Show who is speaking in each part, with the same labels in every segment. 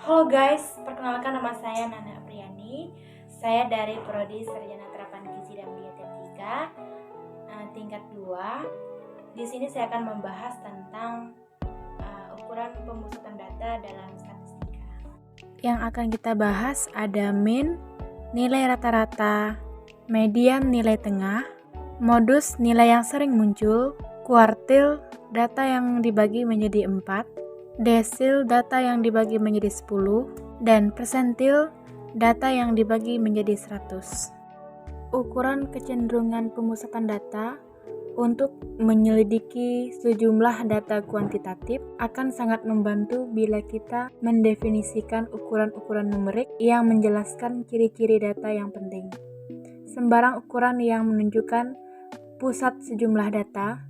Speaker 1: Halo guys, perkenalkan nama saya Nana Apriani. Saya dari Prodi Sarjana Terapan Gizi dan Dietetika tingkat 2. Di sini saya akan membahas tentang ukuran pemusatan data dalam statistika. Yang akan kita bahas ada mean, nilai rata-rata, median nilai tengah, modus nilai yang sering muncul, kuartil data yang dibagi menjadi 4, desil data yang dibagi menjadi 10, dan persentil data yang dibagi menjadi 100. Ukuran kecenderungan pemusatan data untuk menyelidiki sejumlah data kuantitatif akan sangat membantu bila kita mendefinisikan ukuran-ukuran numerik yang menjelaskan ciri-ciri data yang penting. Sembarang ukuran yang menunjukkan pusat sejumlah data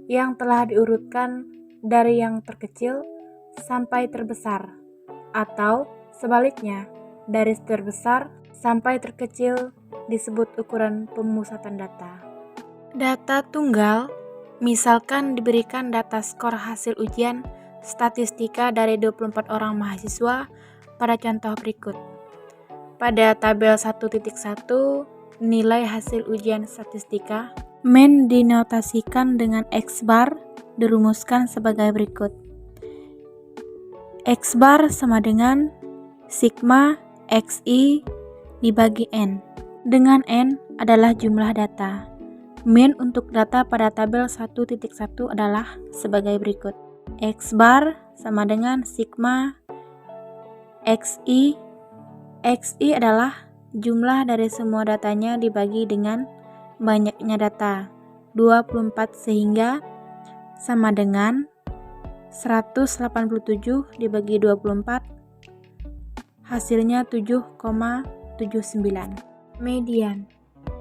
Speaker 1: yang telah diurutkan dari yang terkecil sampai terbesar, atau sebaliknya, dari terbesar sampai terkecil disebut ukuran pemusatan data. Data tunggal, misalkan diberikan data skor hasil ujian statistika dari 24 orang mahasiswa pada contoh berikut. Pada tabel 1.1, nilai hasil ujian statistika, mean dinotasikan dengan X bar, dirumuskan sebagai berikut. X bar sama dengan sigma XI dibagi N, dengan N adalah jumlah data. Mean untuk data pada tabel 1.1 adalah sebagai berikut. X bar sama dengan sigma XI. XI adalah jumlah dari semua datanya dibagi dengan banyaknya data, 24 sehingga sama dengan 187 dibagi 24, hasilnya 7,79. Median.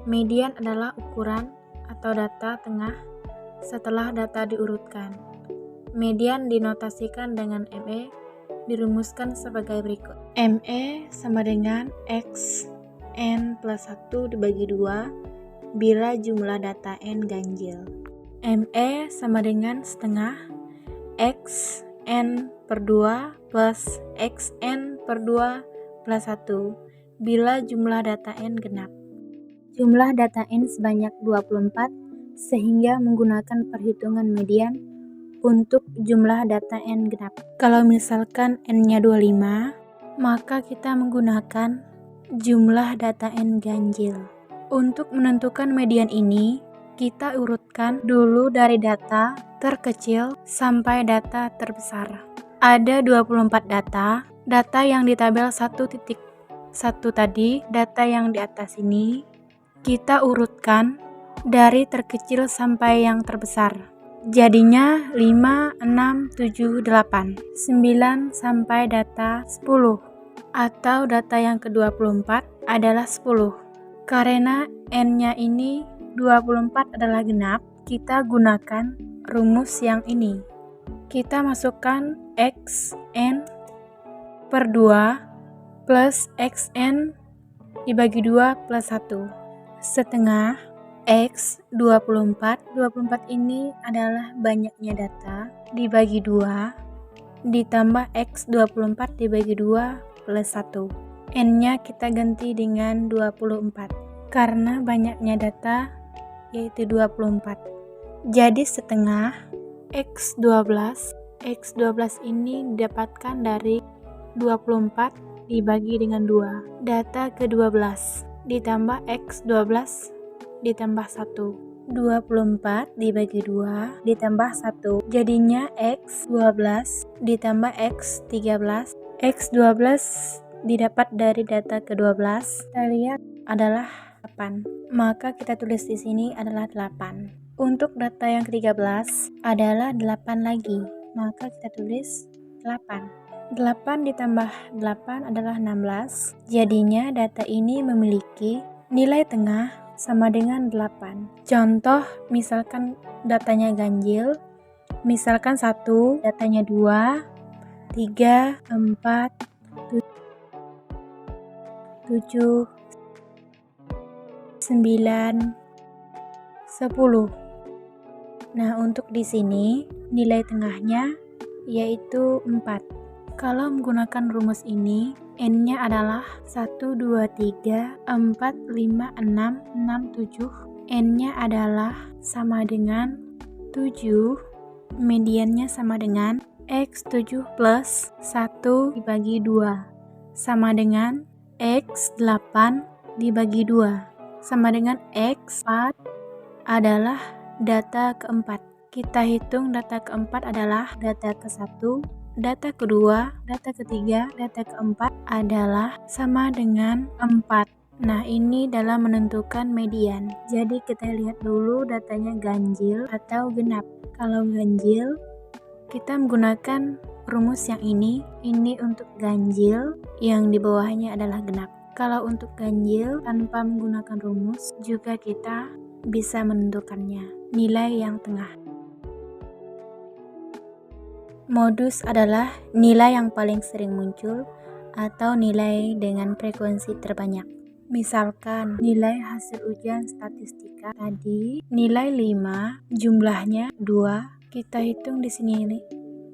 Speaker 1: Median adalah ukuran atau data tengah setelah data diurutkan. Median dinotasikan dengan ME, dirumuskan sebagai berikut. ME sama dengan X N plus 1 dibagi 2 bila jumlah data N ganjil. ME sama dengan setengah X N per 2 plus X N per 2 plus 1 bila jumlah data N genap. Jumlah data N sebanyak 24 sehingga menggunakan perhitungan median untuk jumlah data N genap. Kalau misalkan N-nya 25, maka kita menggunakan jumlah data N ganjil. Untuk menentukan median ini, kita urutkan dulu dari data terkecil sampai data terbesar. Ada 24 data yang di tabel 1.1 tadi, data yang di atas ini, kita urutkan dari terkecil sampai yang terbesar. Jadinya 5, 6, 7, 8, 9 sampai data 10, atau data yang ke-24 adalah 10. Karena N-nya ini 24 adalah genap, kita gunakan rumus yang ini. Kita masukkan XN per 2 plus XN dibagi 2 plus 1 setengah X 24 ini adalah banyaknya data dibagi 2 ditambah X 24 dibagi 2 plus 1. N-nya kita ganti dengan 24 karena banyaknya data yaitu 24. Jadi setengah X12 ini didapatkan dari 24 dibagi dengan 2. Data ke-12 ditambah X12 ditambah 1. 24 dibagi 2 ditambah 1. Jadinya X12 ditambah X13. X12 didapat dari data ke-12. Kita lihat adalah 8. Maka kita tulis di sini adalah 8. Untuk data yang ke-13 adalah 8 lagi. Maka kita tulis 8. 8 ditambah 8 adalah 16. Jadinya data ini memiliki nilai tengah sama dengan 8. Contoh, misalkan datanya ganjil. Misalkan 1, datanya 2, 3, 4, 7, 9, 10. Nah, untuk di sini nilai tengahnya yaitu 4. Kalau menggunakan rumus ini, N-nya adalah 1, 2, 3, 4, 5, 6, 6, 7. N-nya adalah sama dengan 7. Mediannya sama dengan X7 plus 1 dibagi 2. Sama dengan X8 dibagi 2. Sama dengan X4 adalah data keempat. Kita hitung data keempat adalah data ke-1, data kedua, data ketiga, data keempat adalah sama dengan 4. Nah, ini dalam menentukan median. Jadi kita lihat dulu datanya ganjil atau genap. Kalau ganjil, kita menggunakan rumus yang ini untuk ganjil, yang di bawahnya adalah genap. Kalau untuk ganjil tanpa menggunakan rumus, juga kita bisa menentukannya, nilai yang tengah. Modus adalah nilai yang paling sering muncul atau nilai dengan frekuensi terbanyak. Misalkan nilai hasil ujian statistika tadi nilai 5, jumlahnya 2. Kita hitung di sini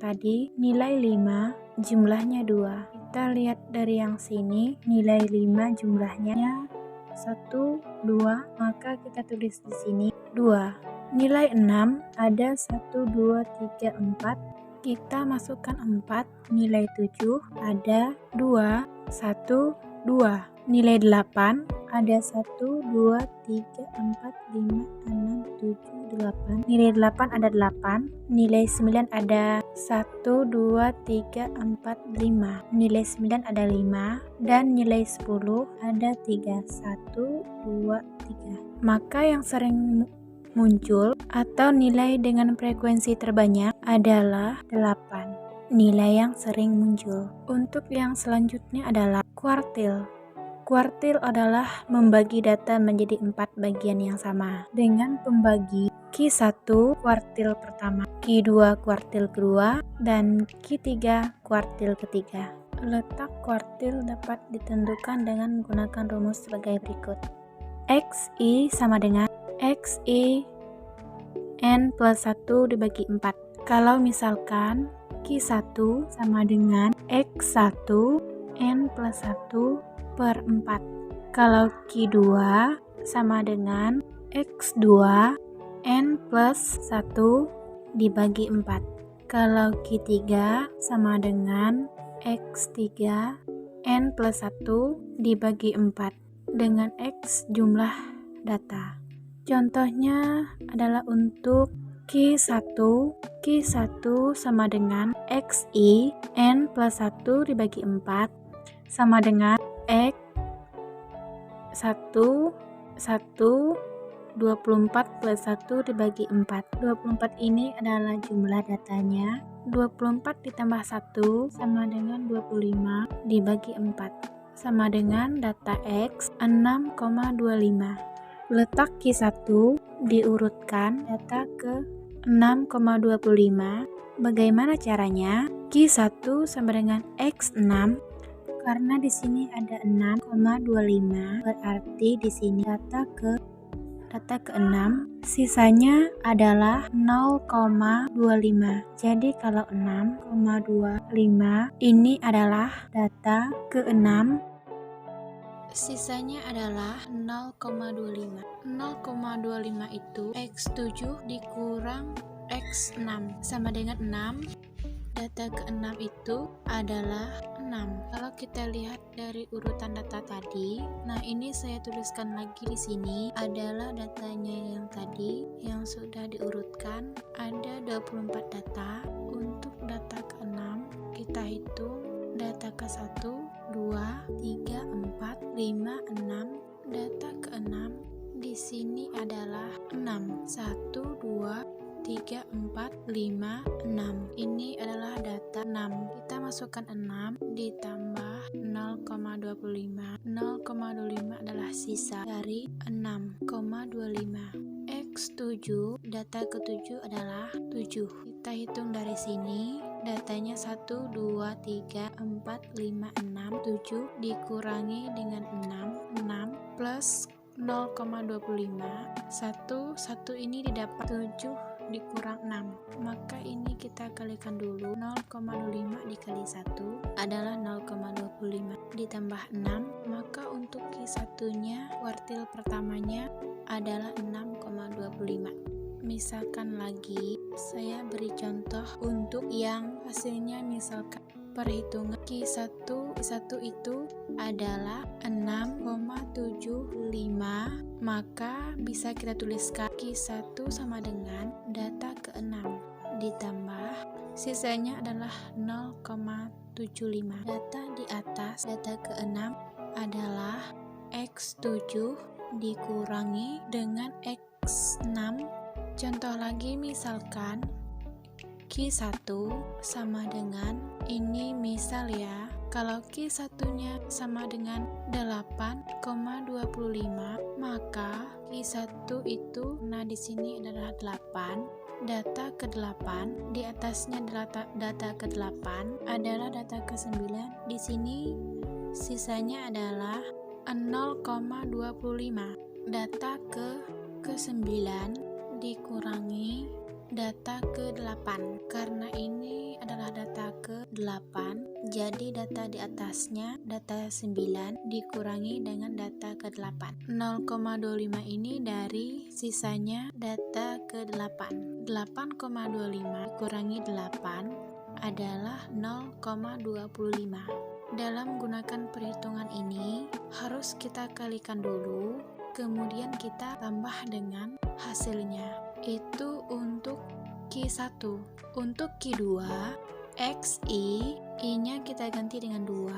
Speaker 1: tadi nilai 5, jumlahnya 2. Kita lihat dari yang sini nilai 5 jumlahnya 1, 2, maka kita tulis di sini 2. Nilai 6 ada 1, 2, 3, 4. Kita masukkan 4, nilai 7 ada 2, 1, 2. Nilai 8 ada 1, 2, 3, 4, 5, 6, 7, 8. Nilai 8 ada 8. Nilai 9 ada 1, 2, 3, 4, 5. Nilai 9 ada 5. Dan nilai 10 ada 3, 1, 2, 3. Maka yang sering muncul atau nilai dengan frekuensi terbanyak adalah 8. Nilai yang sering muncul. Untuk yang selanjutnya adalah kuartil. Kuartil adalah membagi data menjadi 4 bagian yang sama dengan pembagi Q1 kuartil pertama, Q2 kuartil kedua, dan Q3 kuartil ketiga. Letak kuartil dapat ditentukan dengan menggunakan rumus sebagai berikut. XI sama dengan XI N plus 1 dibagi 4. Kalau misalkan Q1 sama dengan X1 N plus 1 per 4. Kalau Q2 sama dengan X2 N plus 1 dibagi 4. Kalau Q3 sama dengan X3 N plus 1 dibagi 4 dengan X jumlah data. Contohnya adalah untuk Q1 sama dengan XI N plus 1 dibagi 4 sama dengan X 1 24 plus 1 dibagi 4. 24 ini adalah jumlah datanya. 24 ditambah 1 sama dengan 25 dibagi 4 sama dengan data X 6,25. Letak Q1 diurutkan data ke 6,25. Bagaimana caranya? Q1 sama dengan X6 karena di sini ada 6,25, berarti di sini data ke 6, sisanya adalah 0,25. Jadi kalau 6,25 ini adalah data ke 6, sisanya adalah 0,25. 0,25 itu X7 dikurang X6 sama dengan 6. Data ke-6 itu adalah 6. Kalau kita lihat dari urutan data tadi, nah ini saya tuliskan lagi di sini adalah datanya yang tadi yang sudah diurutkan. Ada 24 data. Untuk data ke-6 kita hitung data ke-1, 2, 3, 4, 5, 6. Data ke-6 di sini adalah 6. 1, 2, 3, 4, 5, 6. Ini adalah data 6. Kita masukkan 6 ditambah 0,25. 0,25 adalah sisa dari 6,25. X7, data ke-7 adalah 7. Kita hitung dari sini, datanya 1, 2, 3, 4, 5, 6, 7 dikurangi dengan 6 plus 0,25. 1 ini didapat 7 dikurang 6. Maka ini kita kalikan dulu. 0,25 dikali 1 adalah 0,25 ditambah 6. Maka untuk Q1 nya kuartil pertamanya adalah 6,25. Misalkan lagi, saya beri contoh untuk yang hasilnya, misalkan perhitungan Q1 itu adalah 6,75, maka bisa kita tuliskan Q1 sama dengan data ke-6 ditambah sisanya adalah 0,75. Data di atas, data ke-6 adalah X7 dikurangi dengan X6. Contoh lagi, misalkan Q1 sama dengan ini, misal ya, kalau Q1 nya sama dengan 8,25, maka Q1 itu, nah di sini adalah 8, data ke-8, di atasnya data ke-8 adalah data ke-9, di sini sisanya adalah 0,25. Data ke-9 dikurangi data ke-8, karena ini adalah data ke-8, jadi data di atasnya data 9 dikurangi dengan data ke-8. 0,25 ini dari sisanya data ke-8. 8,25 dikurangi 8 adalah 0,25. Dalam gunakan perhitungan ini harus kita kalikan dulu, kemudian kita tambah dengan hasilnya. Itu untuk Q1. Untuk Q2, XI, I-nya kita ganti dengan 2,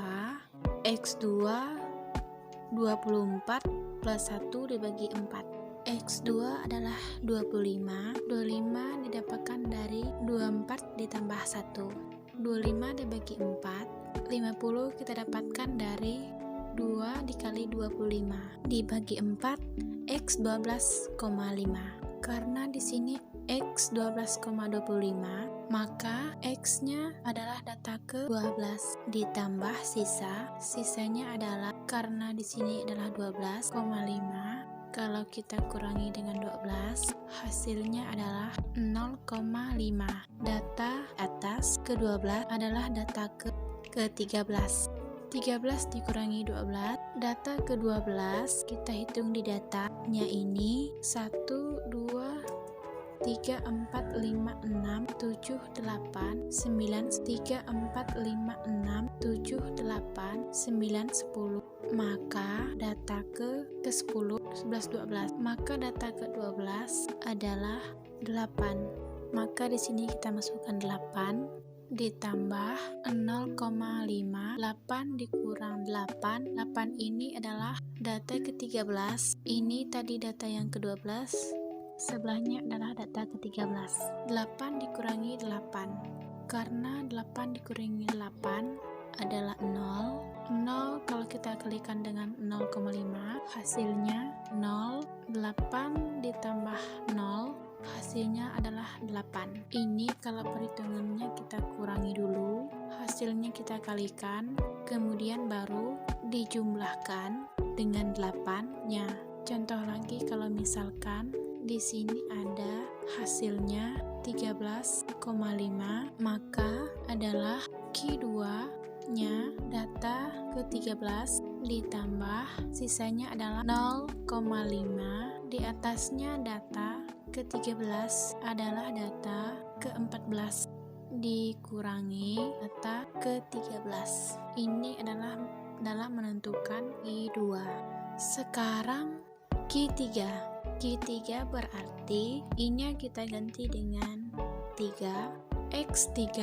Speaker 1: X2 24 plus 1 dibagi 4. X2 adalah 25. 25 didapatkan dari 24 ditambah 1. 25 dibagi 4, 50 kita dapatkan dari 2 dikali 25 dibagi 4, X 12,5. Karena di sini X 12,25, maka X-nya adalah data ke-12 ditambah sisanya adalah, karena di sini adalah 12,5, kalau kita kurangi dengan 12, hasilnya adalah 0,5. Data atas ke-12 adalah data ke-13. 13 dikurangi 12, data ke-12 kita hitung di datanya ini 1, 2, 3, 4, 5, 6, 7, 8, 9, 3, 4, 5, 6, 7, 8, 9, 10. Maka data ke-10, 11, 12. Maka data ke-12 adalah 8. Maka di sini kita masukkan 8 ditambah 0,5, 8 dikurang 8, 8 ini adalah data ke-13, ini tadi data yang ke-12, sebelahnya adalah data ke-13. 8 dikurangi 8, karena 8 dikurangi 8 adalah 0. 0 kalau kita kalikan dengan 0,5, hasilnya 0. 8 ditambah 0, hasilnya adalah 8. Ini kalau perhitungannya kita kurangi dulu, hasilnya kita kalikan, kemudian baru dijumlahkan dengan 8-nya. Contoh lagi, kalau misalkan di sini ada hasilnya 13,5, maka adalah Q2-nya data ke-13 ditambah sisanya adalah 0,5, di atasnya data ke-13 adalah data ke-14 dikurangi data ke-13. Ini adalah dalam menentukan Q2. Sekarang Q3. Q3 berarti I-nya kita ganti dengan 3. X3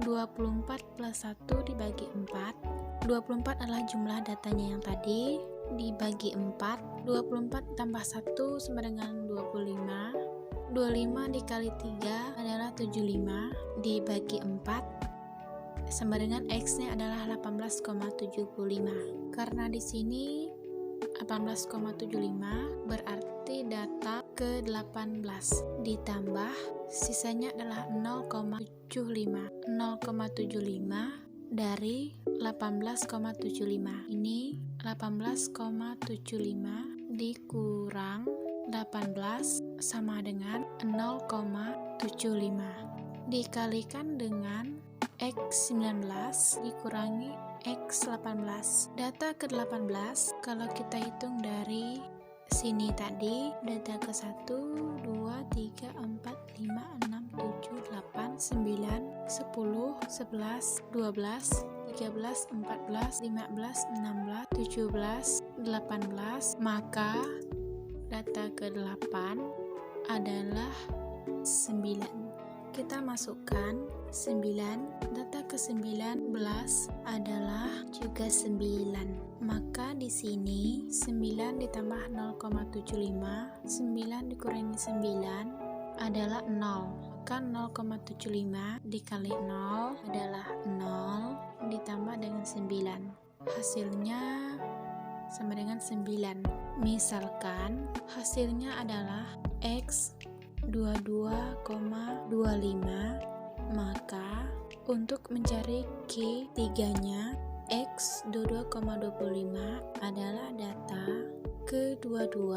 Speaker 1: 24 plus 1 dibagi 4. 24 adalah jumlah datanya yang tadi, dibagi 4. 24 tambah 1 sama dengan 25. 25 dikali 3 adalah 75, dibagi 4 sama dengan X-nya adalah 18,75. Karena di sini 18,75 berarti data ke-18 ditambah sisanya adalah 0,75. 0,75 dari 18,75. Ini 18,75 dikurang 18 sama dengan 0,75 dikalikan dengan X19 dikurangi X18. Data ke-18 kalau kita hitung dari sini tadi, data ke-1, 2, 3, 4, 5, 6, 7, 8, 9, 10, 11, 12, 13, 14, 15, 16, 17, 18, maka data ke-8 adalah 9. Kita masukkan 9, data ke-19 adalah juga 9. Maka di sini 9 ditambah 0,75, 9 dikurangi 9 adalah 0. Maka 0,75 dikali 0 adalah 0 ditambah dengan 9. Hasilnya sama dengan 9. Misalkan hasilnya adalah X 22,25, maka untuk mencari Q3-nya X 22,25 adalah data ke-22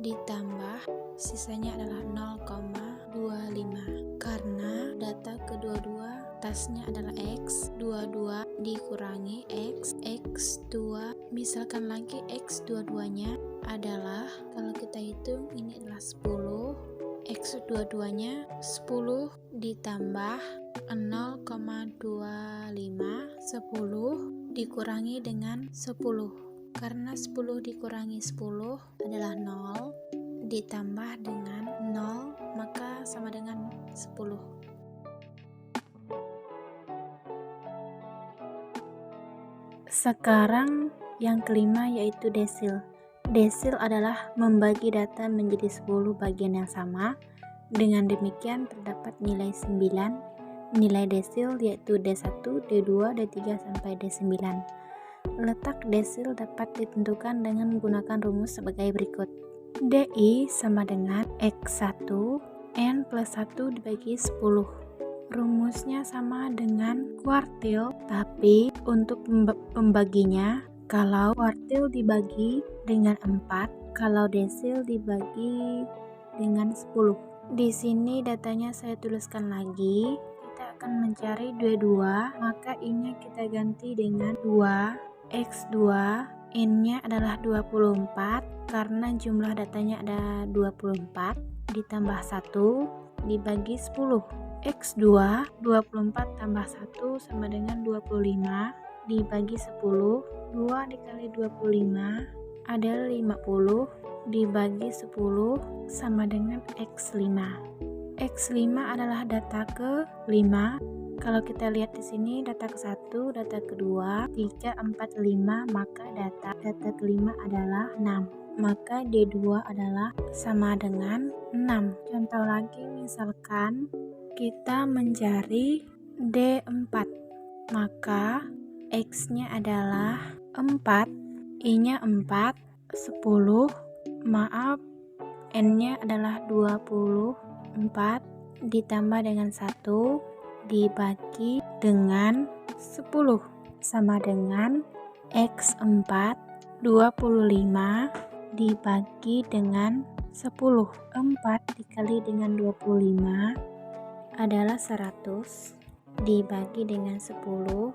Speaker 1: ditambah sisanya adalah 0,25 karena data ke-22 atasnya adalah X 22 dikurangi X2, misalkan lagi X 22-nya adalah, kalau kita hitung ini adalah 10, X 22-nya 10 ditambah 0,25, 10 dikurangi dengan 10. Karena 10 dikurangi 10 adalah 0, ditambah dengan 0, maka sama dengan 10. Sekarang yang kelima yaitu desil. Desil adalah membagi data menjadi 10 bagian yang sama. Dengan demikian terdapat nilai 9 nilai desil yaitu D1, D2, D3 sampai D9. Letak desil dapat ditentukan dengan menggunakan rumus sebagai berikut. DI sama dengan X1 N plus 1 dibagi 10. Rumusnya sama dengan kuartil, tapi untuk pembaginya kalau kuartil dibagi dengan 4, kalau desil dibagi dengan 10. Di sini datanya saya tuliskan lagi. Kita akan mencari 22, maka I-nya kita ganti dengan 2, X2, N-nya adalah 24, karena jumlah datanya ada 24, ditambah 1, dibagi 10. X2, 24 tambah 1 sama dengan 25, dibagi 10, 2 dikali 25 adalah 50, dibagi 10 sama dengan X5. X5 adalah data ke-5. Kalau kita lihat di sini data ke-1, data ke-2, 3, 4, 5, maka data ke-5 adalah 6. Maka D2 adalah sama dengan 6. Contoh lagi misalkan kita mencari D4, maka X-nya adalah 4, I-nya 4, 10, maaf, N-nya adalah 24, ditambah dengan 1, dibagi dengan 10, sama dengan X4, 25, dibagi dengan 10. 4 dikali dengan 25 adalah 100, dibagi dengan 10.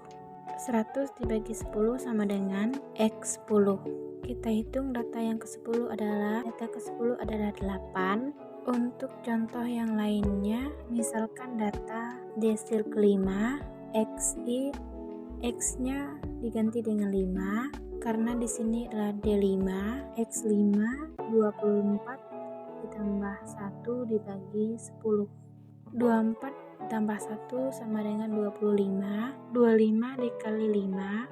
Speaker 1: 100 dibagi 10 sama dengan X10. Kita hitung data yang ke-10 adalah 8. Untuk contoh yang lainnya, misalkan data desil ke-5, X-nya diganti dengan 5 karena di sini adalah D5, X5 24 ditambah 1 dibagi 10. 24 tambah 1 sama dengan 25. 25 dikali 5,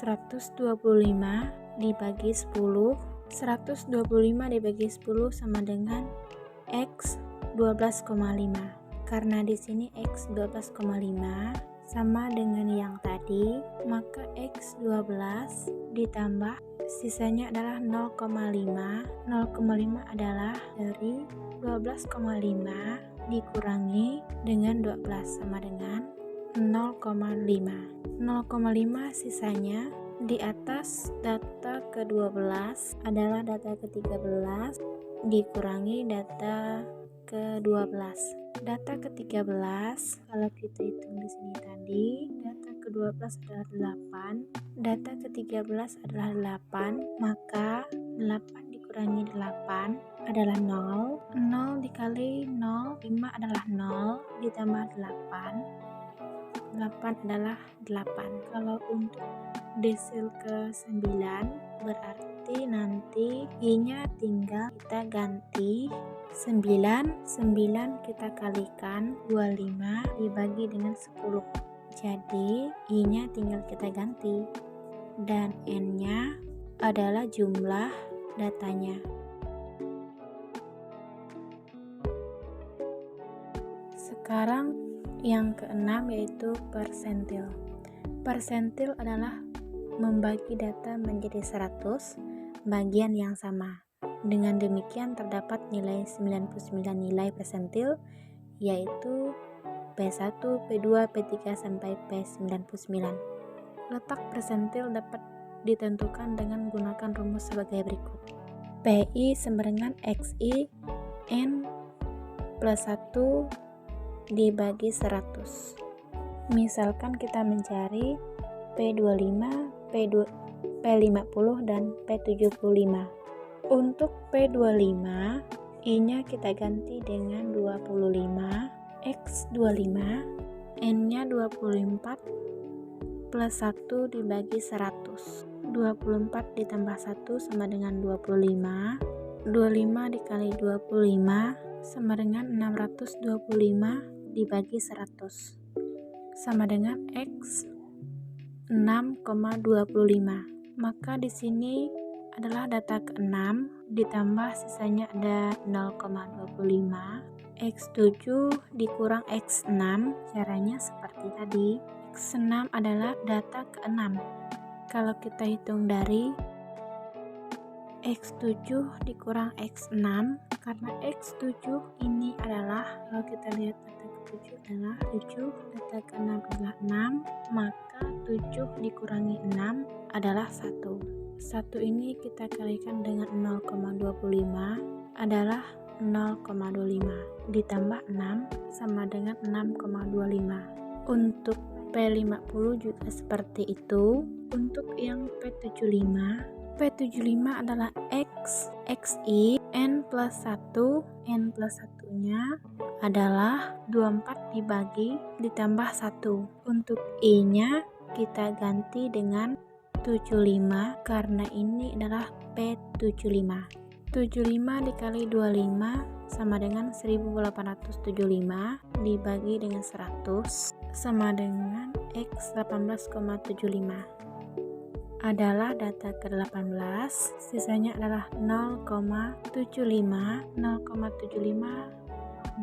Speaker 1: 125 dibagi 10. 125 dibagi 10 sama dengan X 12,5. Karena di sini X 12,5 sama dengan yang tadi, maka X 12 ditambah sisanya adalah 0,5. 0,5 adalah dari 12,5 dikurangi dengan 12 sama dengan 0,5. 0,5 sisanya di atas data ke-12 adalah data ke-13, dikurangi data ke-12. Data ke-13 kalau kita hitung di sini tadi, data ke-12 adalah 8, data ke-13 adalah 8, maka 8 dikurangi 8 adalah 0, 0 dikali 0, 5 adalah 0, ditambah 8 adalah 8. Kalau untuk desil ke-9 berarti nanti i-nya tinggal kita ganti 9 kita kalikan 25 dibagi dengan 10. Jadi i-nya tinggal kita ganti dan n-nya adalah jumlah datanya. Sekarang yang keenam yaitu persentil. Persentil adalah membagi data menjadi 100 bagian yang sama. Dengan demikian terdapat nilai 99 nilai persentil, yaitu P1, P2, P3 sampai P99. Letak persentil dapat ditentukan dengan menggunakan rumus sebagai berikut. PI sama dengan XI N plus 1 dibagi 100. Misalkan kita mencari P25, P50 dan P75. Untuk P25, I-nya kita ganti dengan 25 X 25, N-nya 24 plus 1 dibagi 100. 24 ditambah 1 sama dengan 25. 25 dikali 25 sama dengan 625 dibagi 100 sama dengan X 6,25. Maka di sini adalah data ke-6 ditambah sisanya ada 0,25. X7 dikurang X6, caranya seperti tadi. X6 adalah data ke-6. Kalau kita hitung dari X7 dikurang X6, karena X7 ini adalah, kalau kita lihat data ke-7 adalah 7, data ke-6 adalah 6, maka 7 dikurangi 6 adalah 1. 1 ini kita kalikan dengan 0,25 adalah 0,25 ditambah 6 sama dengan 6,25. Untuk P50 juga seperti itu. Untuk yang P75 adalah X, XI, N plus 1, N plus 1-nya adalah 24 dibagi ditambah 1. Untuk I-nya kita ganti dengan 75 karena ini adalah P75. 75 dikali 25 sama dengan 1875 dibagi dengan 100 sama dengan X 18,75 adalah data ke-18. Sisanya adalah 0,75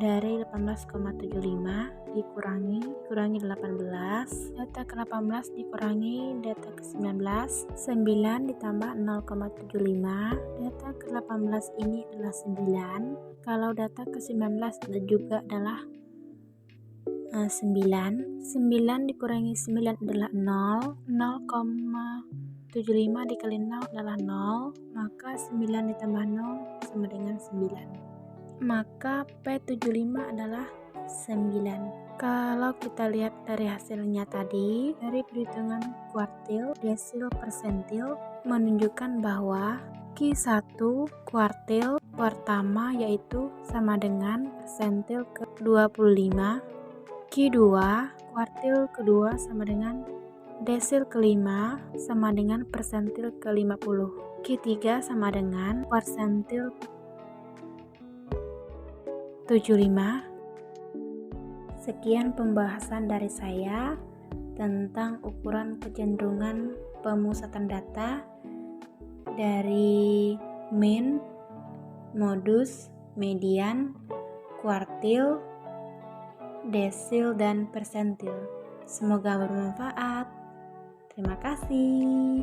Speaker 1: dari 18,75 dikurangi 18. Data ke-18 dikurangi data ke-19, 9 ditambah 0,75. Data ke-18 ini adalah 9. Kalau data ke-19 juga adalah 9 dikurangi 9 adalah 0, 0,75 dikali 0 adalah 0, maka 9 ditambah 0 sama dengan 9, maka P75 adalah 9. Kalau kita lihat dari hasilnya tadi, dari perhitungan kuartil, desil, persentil menunjukkan bahwa Q1 kuartil pertama yaitu sama dengan persentil ke-25, Q2 kuartil kedua sama dengan desil kelima sama dengan persentil ke-50, Q3 sama dengan persentil 75. Sekian pembahasan dari saya tentang ukuran kecenderungan pemusatan data dari mean, modus, median, kuartil, desil, dan persentil. Semoga bermanfaat. Terima kasih.